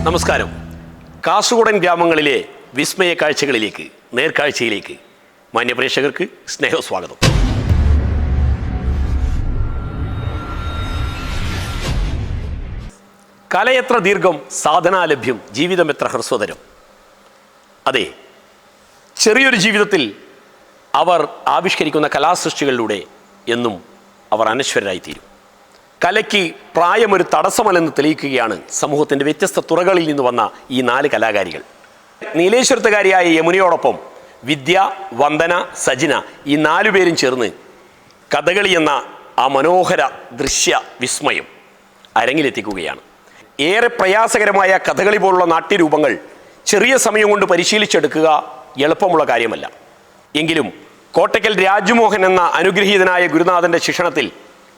നമസ്കാരം. കാസർഗോഡൻ ഗ്രാമങ്ങളിലെ വിസ്മയ കാഴ്ചകളിലേക്ക്, നേർക്കാഴ്ചയിലേക്ക് മാന്യപ്രേക്ഷകർക്ക് സ്നേഹസ്വാഗതം. കലയെത്ര ദീർഘം, സാധനാലഭ്യം, ജീവിതം എത്ര ഹ്രസ്വതരം. അതെ, ചെറിയൊരു ജീവിതത്തിൽ അവർ ആവിഷ്കരിക്കുന്ന കലാസൃഷ്ടികളിലൂടെ എന്നും അവർ അനശ്വരരായിത്തീരും. കലയ്ക്ക് പ്രായമൊരു തടസ്സമല്ലെന്ന് തെളിയിക്കുകയാണ് സമൂഹത്തിൻ്റെ വ്യത്യസ്ത തുറകളിൽ നിന്ന് വന്ന ഈ 4 കലാകാരികൾ. നീലേശ്വരത്തുകാരിയായ യമുനയോടൊപ്പം വിദ്യ, വന്ദന, സജിന ഈ 4 പേരും ചേർന്ന് കഥകളി എന്ന ആ മനോഹര ദൃശ്യ വിസ്മയം അരങ്ങിലെത്തിക്കുകയാണ്. ഏറെ പ്രയാസകരമായ കഥകളി പോലുള്ള നാട്യരൂപങ്ങൾ ചെറിയ സമയം കൊണ്ട് പരിശീലിച്ചെടുക്കുക എളുപ്പമുള്ള കാര്യമല്ല. എങ്കിലും കോട്ടയ്ക്കൽ രാജ്മോഹൻ എന്ന അനുഗ്രഹീതനായ ഗുരുനാഥൻ്റെ ശിക്ഷണത്തിൽ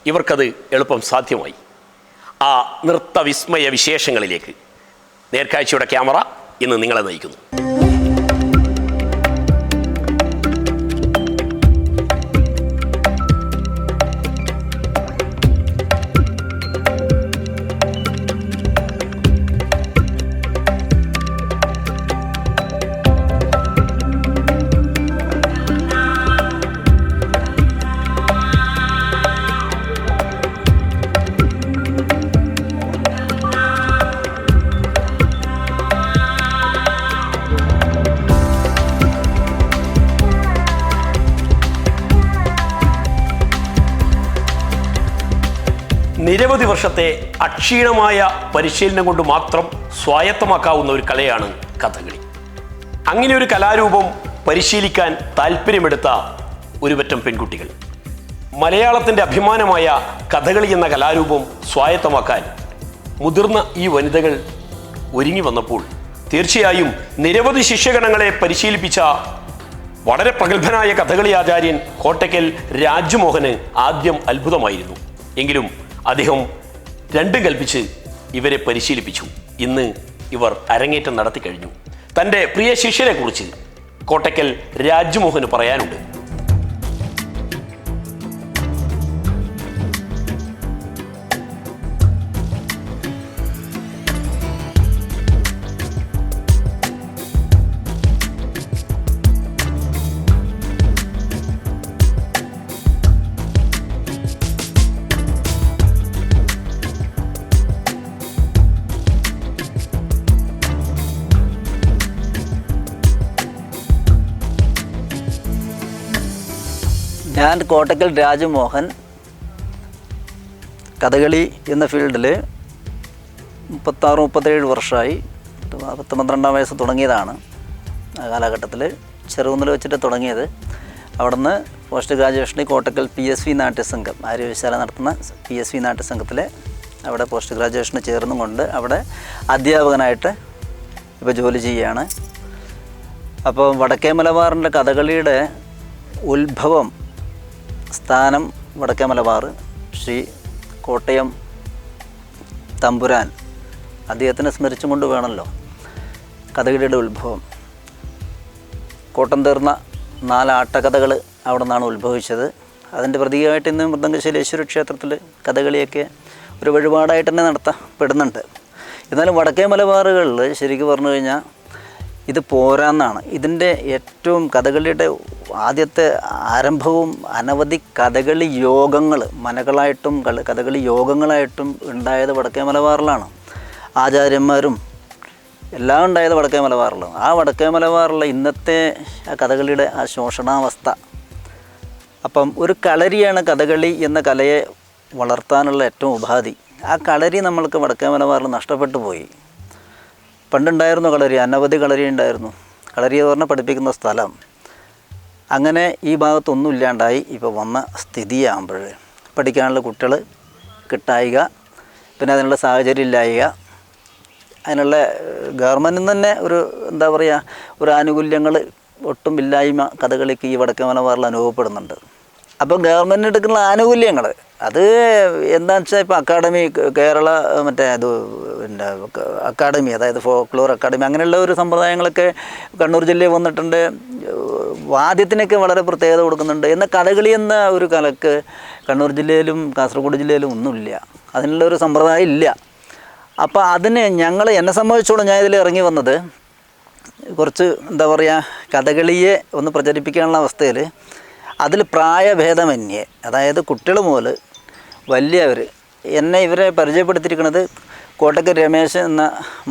ഇവർക്കത് എളുപ്പം സാധ്യമായി. ആ നൃത്തവിസ്മയ വിശേഷങ്ങളിലേക്ക് നേർക്കാഴ്ചയുടെ ക്യാമറ ഇന്ന് നിങ്ങളെ നയിക്കുന്നു. നിരവധി വർഷത്തെ അക്ഷീണമായ പരിശീലനം കൊണ്ട് മാത്രം സ്വായത്തമാക്കാവുന്ന ഒരു കലയാണ് കഥകളി. അങ്ങനെ ഒരു കലാരൂപം പരിശീലിക്കാൻ താല്പര്യമെടുത്ത ഒരു പറ്റം പെൺകുട്ടികൾ മലയാളത്തിൻ്റെ അഭിമാനമായ കഥകളി എന്ന കലാരൂപം സ്വായത്തമാക്കാൻ മുതിർന്ന ഈ വനിതകൾ ഒരുങ്ങി വന്നപ്പോൾ തീർച്ചയായും നിരവധി ശിഷ്യഗണങ്ങളെ പരിശീലിപ്പിച്ച വളരെ പ്രഗത്ഭനായ കഥകളി ആചാര്യൻ കോട്ടയ്ക്കൽ രാജ്മോഹന് ആദ്യം അത്ഭുതമായിരുന്നു. എങ്കിലും അദ്ദേഹം രണ്ടും കൽപ്പിച്ച് ഇവരെ പരിശീലിപ്പിച്ചു. ഇന്ന് ഇവർ അരങ്ങേറ്റം നടത്തി കഴിഞ്ഞു. തൻ്റെ പ്രിയ ശിഷ്യരെ കുറിച്ച് കോട്ടയ്ക്കൽ രാജ്മോഹന് പറയാനുണ്ട്. ഞാൻ കോട്ടയ്ക്കൽ രാജ്മോഹൻ കഥകളി എന്ന ഫീൽഡിൽ 36-37 വർഷമായി. 12 വയസ്സ് തുടങ്ങിയതാണ്. ആ കാലഘട്ടത്തിൽ ചെറുകുന്നിൽ വെച്ചിട്ട് തുടങ്ങിയത്. അവിടുന്ന് പോസ്റ്റ് ഗ്രാജുവേഷന് കോട്ടയ്ക്കൽ PSV നാട്യസംഘം, ആര്യവൈദ്യശാല നടത്തുന്ന PSV നാട്യസംഘത്തിൽ അവിടെ പോസ്റ്റ് ഗ്രാജുവേഷന് ചേർന്നും കൊണ്ട് അവിടെ അധ്യാപകനായിട്ട് ഇപ്പോൾ ജോലി ചെയ്യുകയാണ്. അപ്പോൾ വടക്കേ മലബാറിൻ്റെ കഥകളിയുടെ ഉത്ഭവം സ്ഥാനം വടക്കേ മലബാർ ശ്രീ കോട്ടയം തമ്പുരാൻ, അദ്ദേഹത്തിനെ സ്മരിച്ചും കൊണ്ട് വേണമല്ലോ കഥകളിയുടെ ഉത്ഭവം. കോട്ടം തീർന്ന 4 ആട്ടക്കഥകൾ അവിടെ നിന്നാണ് ഉത്ഭവിച്ചത്. അതിൻ്റെ പ്രതീകമായിട്ട് ഇന്ന് മൃദംഗശൈലേശ്വര ക്ഷേത്രത്തിൽ കഥകളിയൊക്കെ ഒരു വഴിപാടായിട്ട് തന്നെ നടത്തപ്പെടുന്നുണ്ട്. എന്നാലും വടക്കേ മലബാറുകളിൽ ശരിക്കും പറഞ്ഞു കഴിഞ്ഞാൽ ഇത് പോരാന്നാണ്. ഇതിൻ്റെ ഏറ്റവും കഥകളിയുടെ ആദ്യത്തെ ആരംഭവും അനവധി കഥകളി യോഗങ്ങൾ മനകളായിട്ടും കഥകളി യോഗങ്ങളായിട്ടും ഉണ്ടായത് വടക്കേ മലബാറിലാണ്. ആചാര്യന്മാരും എല്ലാം ഉണ്ടായത് വടക്കേ മലബാറിലാണ്. ആ വടക്കേ മലബാറിലെ ഇന്നത്തെ ആ കഥകളിയുടെ ആ ശോഷണാവസ്ഥ. അപ്പം ഒരു കളരിയാണ് കഥകളി എന്ന കലയെ വളർത്താനുള്ള ഏറ്റവും ഉപാധി. ആ കളരി നമ്മൾക്ക് വടക്കേ മലബാറിൽ നഷ്ടപ്പെട്ടു പോയി. പണ്ടുണ്ടായിരുന്നു കളരി, അനവധി കളരി ഉണ്ടായിരുന്നു. കളരി എന്ന് പറഞ്ഞാൽ പഠിപ്പിക്കുന്ന സ്ഥലം. അങ്ങനെ ഈ ഭാഗത്തൊന്നും ഇല്ലാണ്ടായി ഇപ്പോൾ വന്ന സ്ഥിതിയാകുമ്പോൾ പഠിക്കാനുള്ള കുട്ടികൾ കിട്ടായിക, പിന്നെ അതിനുള്ള സാഹചര്യം ഇല്ലായിക, അതിനുള്ള ഗവൺമെൻറ്റിൽ തന്നെ ഒരു എന്താ പറയുക ഒരു ആനുകൂല്യങ്ങൾ ഒട്ടും ഇല്ലായ്മ കഥകളിക്ക് ഈ വടക്കേ മലബാറിൽ അനുഭവപ്പെടുന്നുണ്ട്. അപ്പോൾ ഗവൺമെൻറ് എടുക്കുന്ന ആനുകൂല്യങ്ങൾ അത് എന്താണെന്ന് വെച്ചാൽ ഇപ്പോൾ അക്കാഡമി, കേരള മറ്റേ അത് പിന്നെ അക്കാഡമി, അതായത് ഫോക്ലോർ അക്കാഡമി, അങ്ങനെയുള്ള ഒരു സമ്പ്രദായങ്ങളൊക്കെ കണ്ണൂർ ജില്ലയിൽ വന്നിട്ടുണ്ട്. വാദ്യത്തിനൊക്കെ വളരെ പ്രത്യേകത കൊടുക്കുന്നുണ്ട്. എന്നാൽ കഥകളി എന്ന ഒരു കലക്ക് കണ്ണൂർ ജില്ലയിലും കാസർഗോഡ് ജില്ലയിലും ഒന്നുമില്ല. അതിനുള്ള ഒരു സമ്പ്രദായം ഇല്ല. അപ്പോൾ അതിന് എന്നെ സംബന്ധിച്ചോളം ഞാൻ ഇതിൽ ഇറങ്ങി വന്നത് കുറച്ച് എന്താ പറയുക, കഥകളിയെ ഒന്ന് പ്രചരിപ്പിക്കാനുള്ള അവസ്ഥയിൽ അതിൽ പ്രായഭേദമന്യേ, അതായത് കുട്ടികൾ മുതൽ വലിയവർ, ഇവരെ പരിചയപ്പെടുത്തിയിരിക്കുന്നത് കോട്ടക്കൽ രമേശ് എന്ന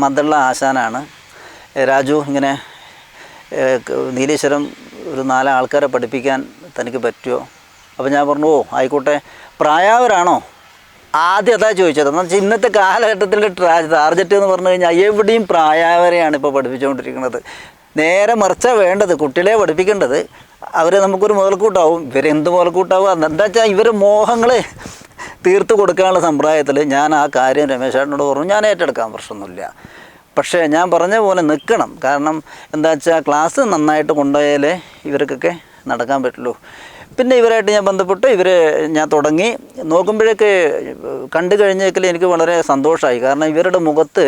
മദ്ദള ആശാനാണ്. രാജു ഇങ്ങനെ നീലേശ്വരം ഒരു 4 ആൾക്കാരെ പഠിപ്പിക്കാൻ തനിക്ക് പറ്റുമോ? അപ്പോൾ ഞാൻ പറഞ്ഞു, ഓ ആയിക്കോട്ടെ. പ്രായവരാണോ? ആദ്യം അതാ ചോദിച്ചത്. എന്ന് വെച്ചാൽ ഇന്നത്തെ കാലഘട്ടത്തിൻ്റെ ടാർഗറ്റ് എന്ന് പറഞ്ഞു കഴിഞ്ഞാൽ എവിടെയും പ്രായവരെയാണ് ഇപ്പോൾ പഠിപ്പിച്ചുകൊണ്ടിരിക്കുന്നത്. നേരെ മറിച്ചാണ് വേണ്ടത്, കുട്ടികളെ പഠിപ്പിക്കേണ്ടത്. അവർ നമുക്കൊരു മുതൽക്കൂട്ടാവും. ഇവരെന്ത് മുതൽക്കൂട്ടാവും? എന്താ വെച്ചാൽ ഇവർ മോഹങ്ങൾ തീർത്ത് കൊടുക്കാനുള്ള സമ്പ്രദായത്തിൽ ഞാൻ ആ കാര്യം രമേശേട്ടനോട് പറഞ്ഞു, ഞാൻ ഏറ്റെടുക്കാൻ പ്രശ്നമൊന്നുമില്ല. പക്ഷേ ഞാൻ പറഞ്ഞ പോലെ നിൽക്കണം. കാരണം എന്താ വെച്ചാൽ ക്ലാസ് നന്നായിട്ട് കൊണ്ടുപോയാലേ ഇവർക്കൊക്കെ നടക്കാൻ പറ്റുള്ളൂ. പിന്നെ ഇവരായിട്ട് ഞാൻ ബന്ധപ്പെട്ട് ഞാൻ തുടങ്ങി നോക്കുമ്പോഴേക്ക് കണ്ടു കഴിഞ്ഞേക്കൽ എനിക്ക് വളരെ സന്തോഷമായി. കാരണം ഇവരുടെ മുഖത്ത്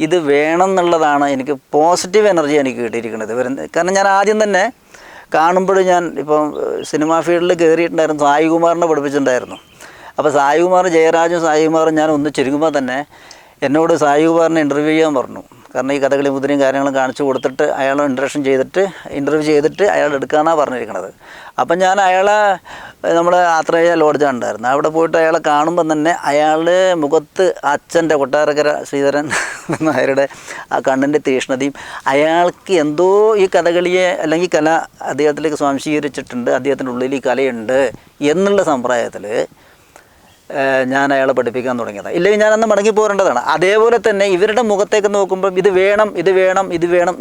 ഇത് വേണം എന്നുള്ളതാണ്, എനിക്ക് പോസിറ്റീവ് എനർജി എനിക്ക് കിട്ടിയിരിക്കുന്നത്. കാരണം ഞാൻ ആദ്യം തന്നെ കാണുമ്പോൾ ഞാൻ ഇപ്പം സിനിമാ ഫീൽഡിൽ കയറിയിട്ടുണ്ടായിരുന്നു, സായികുമാറിനെ പഠിപ്പിച്ചിട്ടുണ്ടായിരുന്നു. അപ്പോൾ സായികുമാർ, ജയരാജും സായികുമാറും ഞാൻ ഒന്നിച്ചിരിക്കുമ്പോൾ തന്നെ എന്നോട് സായികുമാറിനെ ഇൻ്റർവ്യൂ ചെയ്യാൻ പറഞ്ഞു. കാരണം ഈ കഥകളി മുദ്രയും കാര്യങ്ങളും കാണിച്ചു കൊടുത്തിട്ട് അയാളെ ഇൻ്റർവ്യൂ ചെയ്തിട്ട് അയാൾ എടുക്കാമെന്നാണ് പറഞ്ഞിരിക്കുന്നത്. അപ്പം ഞാൻ നമ്മുടെ ആത്രേയ ലോഡ്ജാണ് ഉണ്ടായിരുന്നു. അവിടെ പോയിട്ട് അയാളെ കാണുമ്പം തന്നെ അയാളുടെ മുഖത്ത് അച്ഛൻ്റെ കൊട്ടാരക്കര ശ്രീധരൻ നായരുടെ ആ കണ്ണിൻ്റെ തീക്ഷ്ണതയും, അയാൾക്ക് എന്തോ ഈ കഥകളിയെ അല്ലെങ്കിൽ കല അദ്ദേഹത്തിലേക്ക് സ്വാംശീകരിച്ചിട്ടുണ്ട്, അദ്ദേഹത്തിൻ്റെ ഉള്ളിൽ ഈ കലയുണ്ട് എന്നുള്ള സമ്പ്രദായത്തിൽ ഞാൻ അയാളെ പഠിപ്പിക്കാൻ തുടങ്ങിയതാണ്. ഇല്ലെങ്കിൽ ഞാനന്ന് മടങ്ങി പോരേണ്ടതാണ്. അതേപോലെ തന്നെ ഇവരുടെ മുഖത്തേക്ക് നോക്കുമ്പോൾ ഇത് വേണം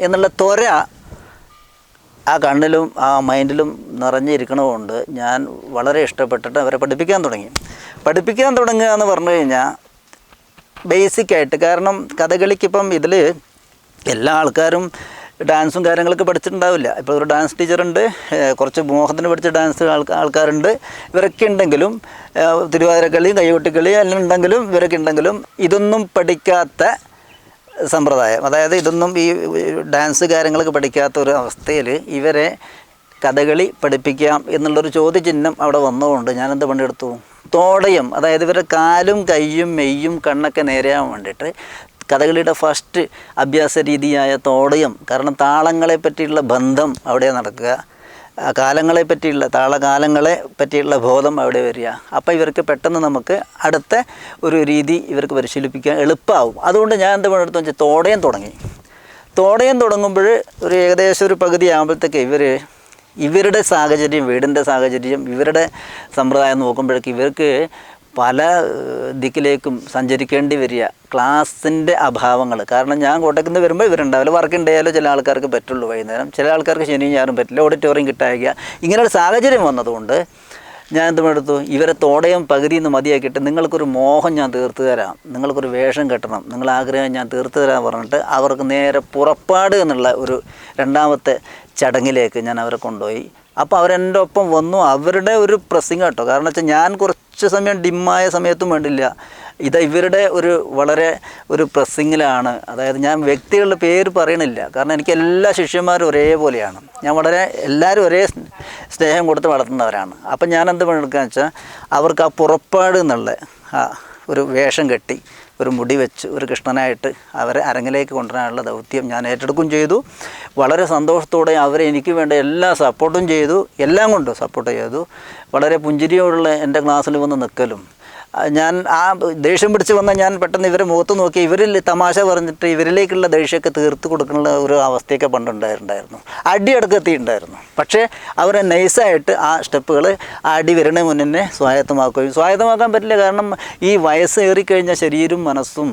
എന്നുള്ള ത്വര ആ കണ്ണിലും ആ മൈൻഡിലും നിറഞ്ഞിരിക്കണതുകൊണ്ട് ഞാൻ വളരെ ഇഷ്ടപ്പെട്ടിട്ട് അവരെ പഠിപ്പിക്കാൻ തുടങ്ങുക എന്ന് പറഞ്ഞു കഴിഞ്ഞാൽ ബേസിക്കായിട്ട്. കാരണം കഥകളിക്കിപ്പം ഇതിൽ എല്ലാ ആൾക്കാരും ഡാൻസും കാര്യങ്ങളൊക്കെ പഠിച്ചിട്ടുണ്ടാവില്ല. ഇപ്പോൾ ഒരു ഡാൻസ് ടീച്ചറുണ്ട്, കുറച്ച് മോഹത്തിന് പഠിച്ച ഡാൻസ് ആൾക്കാരുണ്ട്. ഇവരൊക്കെ ഉണ്ടെങ്കിലും തിരുവാതിരക്കളി, കൈകൊട്ടിക്കളി എല്ലാം ഉണ്ടെങ്കിലും ഇവരൊക്കെ ഉണ്ടെങ്കിലും ഇതൊന്നും പഠിക്കാത്ത സമ്പ്രദായം, അതായത് ഇതൊന്നും ഈ ഡാൻസ് കാര്യങ്ങളൊക്കെ പഠിക്കാത്ത ഒരു അവസ്ഥയിൽ ഇവരെ കഥകളി പഠിപ്പിക്കാം എന്നുള്ളൊരു ചോദ്യചിഹ്നം അവിടെ വന്നതുകൊണ്ട് ഞാനെന്ത് പണിയെടുത്തു, തോടയം, അതായത് ഇവരുടെ കാലും കൈയും മെയ്യും കണ്ണൊക്കെ നേരെയാവാൻ വേണ്ടിയിട്ട് കഥകളിയുടെ ഫസ്റ്റ് അഭ്യാസ രീതിയായ തോടയം. കാരണം താളങ്ങളെ പറ്റിയുള്ള ബന്ധം അവിടെ നടക്കുക, കാലങ്ങളെ പറ്റിയുള്ള ബോധം അവിടെ വരിക. അപ്പോൾ ഇവർക്ക് പെട്ടെന്ന് നമുക്ക് അടുത്ത ഒരു രീതി ഇവർക്ക് പരിശീലിപ്പിക്കാൻ എളുപ്പമാവും. അതുകൊണ്ട് ഞാൻ എന്ത് പണിയെടുത്തു വെച്ചാൽ തോടയം തുടങ്ങുമ്പോൾ ഒരു ഏകദേശം ഒരു പകുതി ആകുമ്പോഴത്തേക്ക് ഇവരുടെ സാഹചര്യം, വീടിൻ്റെ സാഹചര്യം, ഇവരുടെ സമ്പ്രദായം നോക്കുമ്പോഴേക്ക് ഇവർക്ക് പല ദിക്കിലേക്കും സഞ്ചരിക്കേണ്ടി വരിക, ക്ലാസ്സിൻ്റെ അഭാവങ്ങൾ. കാരണം ഞാൻ കോട്ടയത്ത് നിന്ന് വരുമ്പോൾ ഇവരുണ്ടാവില്ല, വർക്ക് ഉണ്ടായാലോ ചില ആൾക്കാർക്ക് പറ്റുള്ളൂ വൈകുന്നേരം, ചില ആൾക്കാർക്ക് ശനിയും ഞായറും പറ്റില്ല, ഓഡിറ്റോറിയം കിട്ടായിക, ഇങ്ങനെയൊരു സാഹചര്യം വന്നതുകൊണ്ട് ഞാൻ എന്തുമെടുത്തു, ഇവരെ തോടയം പകുതിയിൽ നിന്ന് മതിയാക്കിയിട്ട് നിങ്ങൾക്കൊരു മോഹം ഞാൻ തീർത്തു തരാം, നിങ്ങൾക്കൊരു വേഷം കെട്ടണം, നിങ്ങളാഗ്രഹം ഞാൻ തീർത്തു തരാൻ പറഞ്ഞിട്ട് അവർക്ക് നേരെ പുറപ്പാട് എന്നുള്ള ഒരു രണ്ടാമത്തെ ചടങ്ങിലേക്ക് ഞാൻ അവരെ കൊണ്ടുപോയി. അപ്പോൾ അവരെൻ്റെ ഒപ്പം വന്നു. അവരുടെ ഒരു പ്രസ്സിങ് കേട്ടോ, കാരണം വെച്ചാൽ ഞാൻ കുറച്ച് സമയം ഡിമ്മായ സമയത്തും വേണ്ടില്ല, ഇവരുടെ വളരെ ഒരു പ്രസ്സിങ്ങിലാണ്. അതായത് ഞാൻ വ്യക്തികളുടെ പേര് പറയണില്ല, കാരണം എനിക്ക് എല്ലാ ശിഷ്യന്മാരും ഒരേപോലെയാണ്, എല്ലാവരും ഒരേ സ്നേഹം കൊടുത്ത് വളർത്തുന്നവരാണ്. അപ്പം ഞാൻ എന്ത് പണിയെടുക്കുകയെന്ന് വെച്ചാൽ അവർക്ക് ആ പുറപ്പാട് എന്നുള്ള ഒരു വേഷം കെട്ടി ഒരു മുടി വെച്ച് ഒരു കൃഷ്ണനായിട്ട് അവരെ അരങ്ങിലേക്ക് കൊണ്ടുവരാനുള്ള ദൗത്യം ഞാൻ ഏറ്റെടുക്കുകയും ചെയ്തു. വളരെ സന്തോഷത്തോടെ അവരെ എനിക്ക് വേണ്ട എല്ലാ സപ്പോർട്ടും ചെയ്തു, എല്ലാം കൊണ്ടും സപ്പോർട്ട് ചെയ്തു. വളരെ പുഞ്ചിരിയോടുള്ള എൻ്റെ ക്ലാസ്സിൽ വന്ന് നിൽക്കലും, ഞാൻ ആ ദേഷ്യം പിടിച്ച് വന്നാൽ ഞാൻ പെട്ടെന്ന് ഇവരെ മുഖത്ത് നോക്കി ഇവരിൽ തമാശ പറഞ്ഞിട്ട് ഇവരിലേക്കുള്ള ദേഷ്യമൊക്കെ തീർത്ത് കൊടുക്കുന്ന ഒരു അവസ്ഥയൊക്കെ പണ്ടുണ്ടായിരുന്നു. അടിയടക്കം എത്തിയിട്ടുണ്ടായിരുന്നു. പക്ഷേ അവരെ നൈസായിട്ട് ആ സ്റ്റെപ്പുകൾ അടി വരണ മുന്നേ സ്വായത്തമാക്കാൻ പറ്റില്ല. കാരണം ഈ വയസ്സ് ഏറിക്കഴിഞ്ഞാൽ ശരീരവും മനസ്സും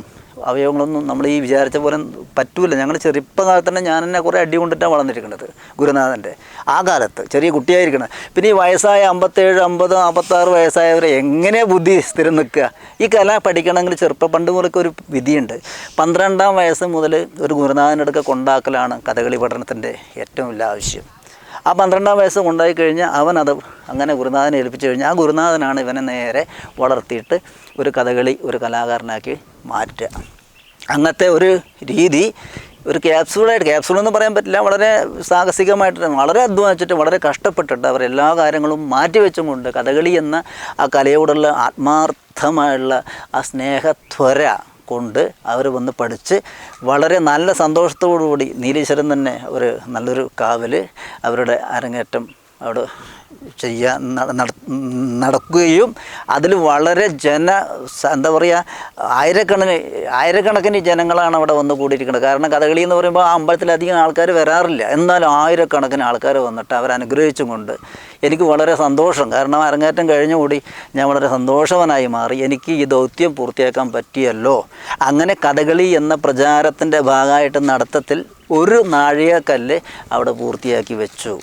അവയവങ്ങളൊന്നും നമ്മൾ ഈ വിചാരിച്ച പോലെ പറ്റൂല. ഞങ്ങൾ ചെറുപ്പകാലത്ത് തന്നെ ഞാൻ എന്നെ കുറേ അടി കൊണ്ടിട്ടാണ് വളർന്നിരിക്കുന്നത് ഗുരുനാഥൻ്റെ ആ കാലത്ത്, ചെറിയ കുട്ടിയായിരിക്കണം. പിന്നെ ഈ വയസ്സായ 57, 50, 46 വയസ്സായവരെ എങ്ങനെയാണ് ബുദ്ധി സ്ഥിരം നിൽക്കുക? ഈ കല പഠിക്കണമെങ്കിൽ പണ്ട് മുതലൊക്കെ ഒരു വിധിയുണ്ട്. 12ാം വയസ്സ് മുതൽ ഒരു ഗുരുനാഥനടുക്ക കൊണ്ടാക്കലാണ് കഥകളി പഠനത്തിൻ്റെ ഏറ്റവും വലിയ ആവശ്യം. ആ 12ാം വയസ്സ് കൊണ്ടായി കഴിഞ്ഞാൽ അവനത് അങ്ങനെ ഗുരുനാഥനെ ഏൽപ്പിച്ചു കഴിഞ്ഞാൽ ആ ഗുരുനാഥനാണ് ഇവനെ നേരെ വളർത്തിയിട്ട് ഒരു ഒരു കലാകാരനാക്കി മാറ്റുക. അങ്ങനത്തെ ഒരു രീതി ഒരു ക്യാപ്സൂളെന്ന് പറയാൻ പറ്റില്ല, വളരെ സാഹസികമായിട്ട് വളരെ അധ്വാനിച്ചിട്ട് വളരെ കഷ്ടപ്പെട്ടിട്ട് അവരെല്ലാ കാര്യങ്ങളും മാറ്റിവെച്ചും കൊണ്ട് കഥകളി എന്ന ആ കലയോടുള്ള ആത്മാർത്ഥമായുള്ള ആ സ്നേഹത്വര കൊണ്ട് അവർ വന്ന് പഠിച്ച് വളരെ നല്ല സന്തോഷത്തോടുകൂടി നീലീശ്വരൻ തന്നെ ഒരു നല്ലൊരു കാവൽ അവരുടെ അരങ്ങേറ്റം അവിടെ ചെയ്യാൻ നടക്കുകയും അതിൽ വളരെ എന്താ പറയുക ആയിരക്കണക്കിന് ജനങ്ങളാണ് അവിടെ വന്ന് കൂടിയിരിക്കുന്നത്. കാരണം കഥകളി എന്ന് പറയുമ്പോൾ ആ അമ്പലത്തിലധികം ആൾക്കാർ വരാറില്ല, എന്നാലും ആയിരക്കണക്കിന് ആൾക്കാർ വന്നിട്ട് അവരനുഗ്രഹിച്ചും കൊണ്ട് എനിക്ക് വളരെ സന്തോഷം. കാരണം അരങ്ങേറ്റം കഴിഞ്ഞുകൂടി ഞാൻ വളരെ സന്തോഷവാനായി മാറി. എനിക്ക് ഈ ദൗത്യം പൂർത്തിയാക്കാൻ പറ്റിയല്ലോ. അങ്ങനെ കഥകളി എന്ന പ്രചാരത്തിൻ്റെ ഭാഗമായിട്ട് നടത്തത്തിൽ ഒരു നാഴികക്കല്ല് അവിടെ പൂർത്തിയാക്കി വെച്ചു.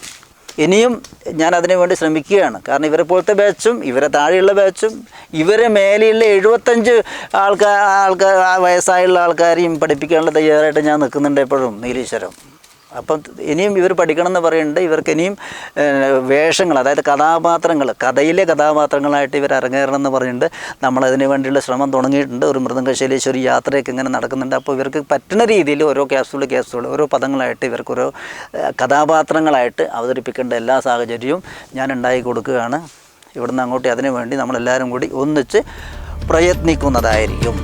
ഇനിയും ഞാൻ അതിനു വേണ്ടി ശ്രമിക്കുകയാണ്. കാരണം ഇവരെ പോലത്തെ ബാച്ചും ഇവരെ താഴെയുള്ള ബാച്ചും ഇവരെ മേലെയുള്ള 75 ആൾക്കാർ വയസ്സായുള്ള ആൾക്കാരെയും പഠിപ്പിക്കാനുള്ള തയ്യാറായിട്ട് ഞാൻ നിൽക്കുന്നുണ്ട് എപ്പോഴും നീലീശ്വരം. അപ്പം ഇനിയും ഇവർ പഠിക്കണം എന്ന് പറയുന്നുണ്ട്. ഇവർക്ക് ഇനിയും വേഷങ്ങൾ, അതായത് കഥാപാത്രങ്ങൾ, കഥയിലെ കഥാപാത്രങ്ങളായിട്ട് ഇവർ അരങ്ങേറണം എന്ന് പറയുന്നുണ്ട്. നമ്മളതിന് വേണ്ടിയുള്ള ശ്രമം തുടങ്ങിയിട്ടുണ്ട്. ഒരു മൃദംഗശൈലേശ്വരി യാത്രയൊക്കെ ഇങ്ങനെ നടക്കുന്നുണ്ട്. അപ്പോൾ ഇവർക്ക് പറ്റുന്ന രീതിയിൽ ഓരോ ക്യാപ്സൂൾ ഓരോ പദങ്ങളായിട്ട് ഇവർക്ക് ഓരോ കഥാപാത്രങ്ങളായിട്ട് അവതരിപ്പിക്കേണ്ട എല്ലാ സാഹചര്യവും ഞാൻ ഉണ്ടാക്കി കൊടുക്കുകയാണ്. ഇവിടുന്ന് അങ്ങോട്ട് അതിനു വേണ്ടി നമ്മളെല്ലാവരും കൂടി ഒന്നിച്ച് പ്രയത്നിക്കുന്നതായിരിക്കും.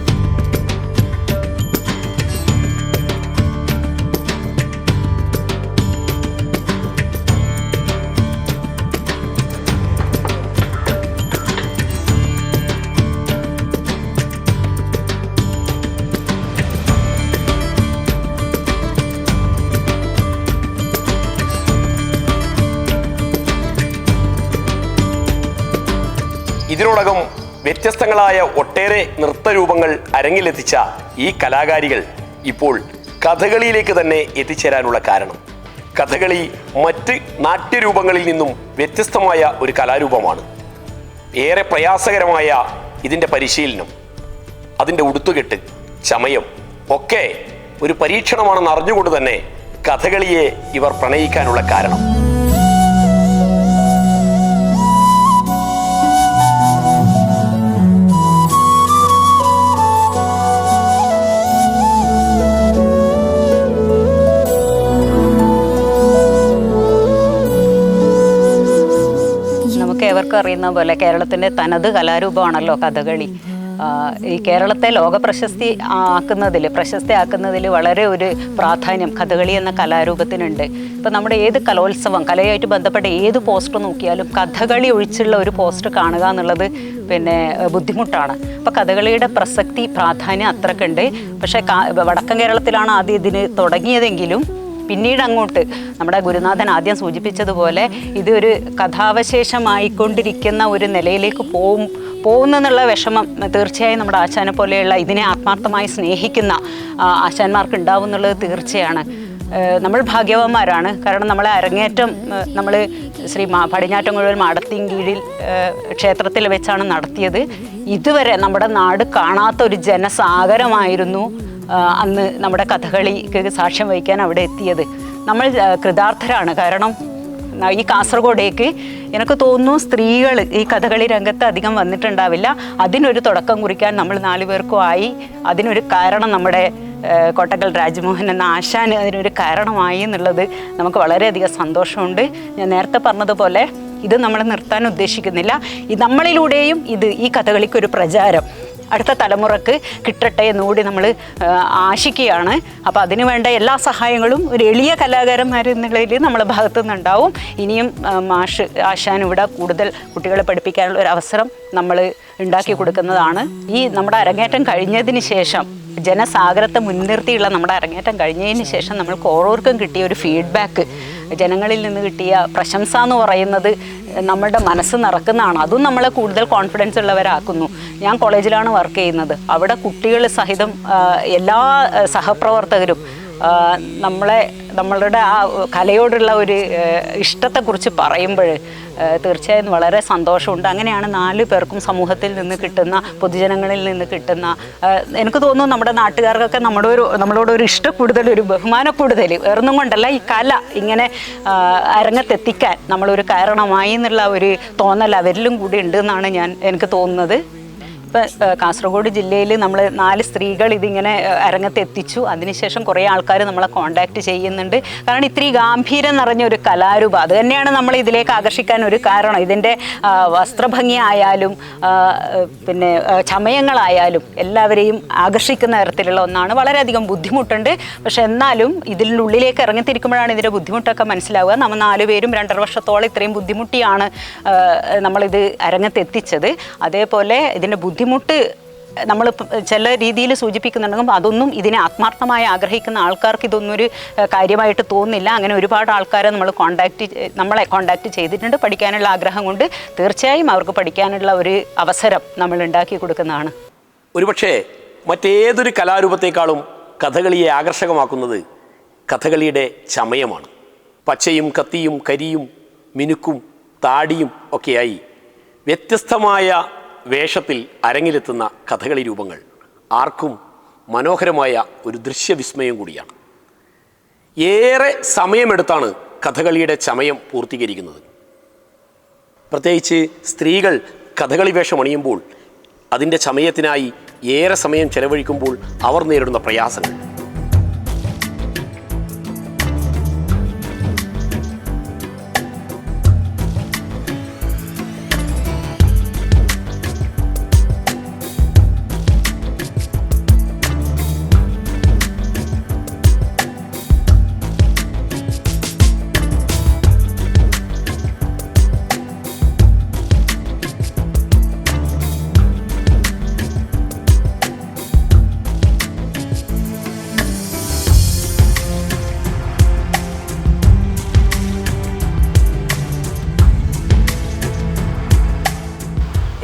ഇതിനോടകം വ്യത്യസ്തങ്ങളായ ഒട്ടേറെ നൃത്തരൂപങ്ങൾ അരങ്ങിലെത്തിച്ച ഈ കലാകാരികൾ ഇപ്പോൾ കഥകളിയിലേക്ക് തന്നെ എത്തിച്ചേരാനുള്ള കാരണം, കഥകളി മറ്റ് നാട്യരൂപങ്ങളിൽ നിന്നും വ്യത്യസ്തമായ ഒരു കലാരൂപമാണ്. ഏറെ പ്രയാസകരമായ ഇതിൻ്റെ പരിശീലനം, അതിൻ്റെ ഉടുത്തുകെട്ട്, ചമയം ഒക്കെ ഒരു പരീക്ഷണമാണെന്ന് അറിഞ്ഞുകൊണ്ട് തന്നെ കഥകളിയെ ഇവർ പ്രണയിക്കാനുള്ള കാരണം. ഏവർക്കും അറിയുന്ന പോലെ കേരളത്തിൻ്റെ തനത് കലാരൂപമാണല്ലോ കഥകളി. ഈ കേരളത്തെ പ്രശസ്തി ആക്കുന്നതിൽ വളരെ ഒരു പ്രാധാന്യം കഥകളി എന്ന കലാരൂപത്തിനുണ്ട്. ഇപ്പം നമ്മുടെ ഏത് കലോത്സവം, കലയായിട്ട് ബന്ധപ്പെട്ട ഏത് പോസ്റ്റർ നോക്കിയാലും കഥകളി ഒഴിച്ചുള്ള ഒരു പോസ്റ്റർ കാണുക എന്നുള്ളത് ബുദ്ധിമുട്ടാണ്. അപ്പോൾ കഥകളിയുടെ പ്രസക്തി, പ്രാധാന്യം അത്രക്കുണ്ട്. പക്ഷേ വടക്കൻ കേരളത്തിലാണ് ആദ്യം ഇതിന് തുടങ്ങിയതെങ്കിലും പിന്നീട് അങ്ങോട്ട് നമ്മുടെ ഗുരുനാഥൻ ആദ്യം സൂചിപ്പിച്ചതുപോലെ ഇത് ഒരു കഥാവശേഷമായിക്കൊണ്ടിരിക്കുന്ന ഒരു നിലയിലേക്ക് പോകുന്നെന്നുള്ള വിഷമം തീർച്ചയായും നമ്മുടെ ആശാനെ പോലെയുള്ള ഇതിനെ ആത്മാർത്ഥമായി സ്നേഹിക്കുന്ന ആശാന്മാർക്ക് ഉണ്ടാവും എന്നുള്ളത് തീർച്ചയാണ്. നമ്മൾ ഭാഗ്യവാന്മാരാണ്. കാരണം നമ്മളെ അരങ്ങേറ്റം നമ്മൾ ശ്രീ പടിഞ്ഞാറ്റൻകുഴൽ മാടത്തിൻകീഴിൽ ക്ഷേത്രത്തിൽ വെച്ചാണ് നടത്തിയത്. ഇതുവരെ നമ്മുടെ നാട് കാണാത്ത ഒരു ജനസാഗരമായിരുന്നു അന്ന് നമ്മുടെ കഥകളിക്ക് സാക്ഷ്യം വഹിക്കാൻ അവിടെ എത്തിയത്. നമ്മൾ കൃതാർത്ഥരാണ്. കാരണം ഈ കാസർഗോഡേക്ക് എനിക്ക് തോന്നുന്നു സ്ത്രീകൾ ഈ കഥകളി രംഗത്ത് അധികം വന്നിട്ടുണ്ടാവില്ല. അതിനൊരു തുടക്കം കുറിക്കാൻ നമ്മൾ 4 പേർക്കും ആയി. അതിനൊരു കാരണം നമ്മുടെ കോട്ടക്കൽ രാജ്മോഹൻ എന്ന ആശാൻ അതിനൊരു കാരണമായി എന്നുള്ളത് നമുക്ക് വളരെയധികം സന്തോഷമുണ്ട്. ഞാൻ നേരത്തെ പറഞ്ഞതുപോലെ ഇത് നമ്മൾ നിർത്താൻ ഉദ്ദേശിക്കുന്നില്ല. നമ്മളിലൂടെയും ഈ കഥകളിക്കൊരു പ്രചാരം അടുത്ത തലമുറക്ക് കിട്ടട്ടെ എന്നുകൂടി നമ്മൾ ആശിക്കുകയാണ്. അപ്പോൾ അതിനു വേണ്ട എല്ലാ സഹായങ്ങളും ഒരു എളിയ കലാകാരന്മാർ എന്നുള്ളതിൽ നമ്മളെ ഭാഗത്തു നിന്നുണ്ടാവും. ഇനിയും ആശാൻ ഇവിടെ കൂടുതൽ കുട്ടികളെ പഠിപ്പിക്കാനുള്ള ഒരു അവസരം നമ്മൾ ഉണ്ടാക്കി കൊടുക്കുന്നതാണ്. ഈ നമ്മുടെ അരങ്ങേറ്റം കഴിഞ്ഞതിന് ശേഷം, ജനസാഗരത്തെ മുൻനിർത്തിയുള്ള നമ്മുടെ അരങ്ങേറ്റം കഴിഞ്ഞതിന് ശേഷം നമ്മൾക്ക് ഓരോരുത്തർക്കും കിട്ടിയ ഒരു ഫീഡ്ബാക്ക്, ജനങ്ങളിൽ നിന്ന് കിട്ടിയ പ്രശംസ എന്ന് പറയുന്നത് നമ്മളുടെ മനസ്സ് നിറക്കുന്നതാണ്. അതും നമ്മളെ കൂടുതൽ കോൺഫിഡൻസ് ഉള്ളവരാക്കുന്നു. ഞാൻ കോളേജിലാണ് വർക്ക് ചെയ്യുന്നത്. അവിടെ കുട്ടികൾ സഹിതം എല്ലാ സഹപ്രവർത്തകരും നമ്മളുടെ ആ കലയോടുള്ള ഒരു ഇഷ്ടത്തെക്കുറിച്ച് പറയുമ്പോൾ തീർച്ചയായും വളരെ സന്തോഷമുണ്ട്. അങ്ങനെയാണ് 4 പേർക്കും സമൂഹത്തിൽ നിന്ന് കിട്ടുന്ന, പൊതുജനങ്ങളിൽ നിന്ന് കിട്ടുന്ന, എനിക്ക് തോന്നുന്നു നമ്മുടെ നാട്ടുകാർക്കൊക്കെ നമ്മളോടൊരു ഇഷ്ടം കൂടുതൽ, ഒരു ബഹുമാനം കൂടുതൽ, വേറൊന്നും കൊണ്ടല്ല, ഈ കല ഇങ്ങനെ അരങ്ങത്തെത്തിക്കാൻ നമ്മളൊരു കാരണമായി എന്നുള്ള ഒരു തോന്നൽ അവരിലും കൂടി ഉണ്ട് എന്നാണ് എനിക്ക് തോന്നുന്നത്. ഇപ്പം കാസർഗോഡ് ജില്ലയിൽ നമ്മൾ 4 സ്ത്രീകൾ ഇതിങ്ങനെ അരങ്ങത്തെത്തിച്ചു. അതിനുശേഷം കുറേ ആൾക്കാർ നമ്മളെ കോണ്ടാക്ട് ചെയ്യുന്നുണ്ട്. കാരണം ഇത്തിരി ഗാംഭീര്യം നിറഞ്ഞൊരു കലാരൂപം, അത് തന്നെയാണ് നമ്മൾ ഇതിലേക്ക് ആകർഷിക്കാൻ ഒരു കാരണം. ഇതിൻ്റെ വസ്ത്രഭംഗി ആയാലും പിന്നെ ചമയങ്ങളായാലും എല്ലാവരെയും ആകർഷിക്കുന്ന തരത്തിലുള്ള ഒന്നാണ്. വളരെയധികം ബുദ്ധിമുട്ടുണ്ട്. പക്ഷെ എന്നാലും ഇതിനുള്ളിലേക്ക് ഇറങ്ങിത്തിരിക്കുമ്പോഴാണ് ഇതിൻ്റെ ബുദ്ധിമുട്ടൊക്കെ മനസ്സിലാവുക. നമ്മൾ 4 പേരും 2.5 വർഷത്തോളം ഇത്രയും ബുദ്ധിമുട്ടിയാണ് നമ്മളിത് അരങ്ങത്തെത്തിച്ചത്. അതേപോലെ ഇതിൻ്റെ ബുദ്ധിമുട്ട് നമ്മൾ ചില രീതിയിൽ സൂചിപ്പിക്കുന്നുണ്ടെങ്കിലും അതൊന്നും ഇതിനെ ആത്മാർത്ഥമായി ആഗ്രഹിക്കുന്ന ആൾക്കാർക്ക് ഇതൊന്നും ഒരു കാര്യമായിട്ട് തോന്നുന്നില്ല. അങ്ങനെ ഒരുപാട് ആൾക്കാരെ നമ്മളെ കോണ്ടാക്ട് ചെയ്തിട്ടുണ്ട്. പഠിക്കാനുള്ള ആഗ്രഹം കൊണ്ട് തീർച്ചയായും അവർക്ക് പഠിക്കാനുള്ള ഒരു അവസരം നമ്മൾ ഉണ്ടാക്കി കൊടുക്കുന്നതാണ്. ഒരുപക്ഷെ മറ്റേതൊരു കലാരൂപത്തെക്കാളും കഥകളിയെ ആകർഷകമാക്കുന്നത് കഥകളിയുടെ ചമയമാണ്. പച്ചയും കത്തിയും കരിയും മിനുക്കും താടിയും ഒക്കെയായി വ്യത്യസ്തമായ വേഷത്തിൽ അരങ്ങിലെത്തുന്ന കഥകളി രൂപങ്ങൾ ആർക്കും മനോഹരമായ ഒരു ദൃശ്യവിസ്മയം കൂടിയാണ്. ഏറെ സമയമെടുത്താണ് കഥകളിയുടെ ചമയം പൂർത്തീകരിക്കുന്നത്. പ്രത്യേകിച്ച് സ്ത്രീകൾ കഥകളി വേഷം അണിയുമ്പോൾ അതിൻ്റെ ചമയത്തിനായി ഏറെ സമയം ചെലവഴിക്കുമ്പോൾ അവർ നേരിടുന്ന പ്രയാസങ്ങൾ.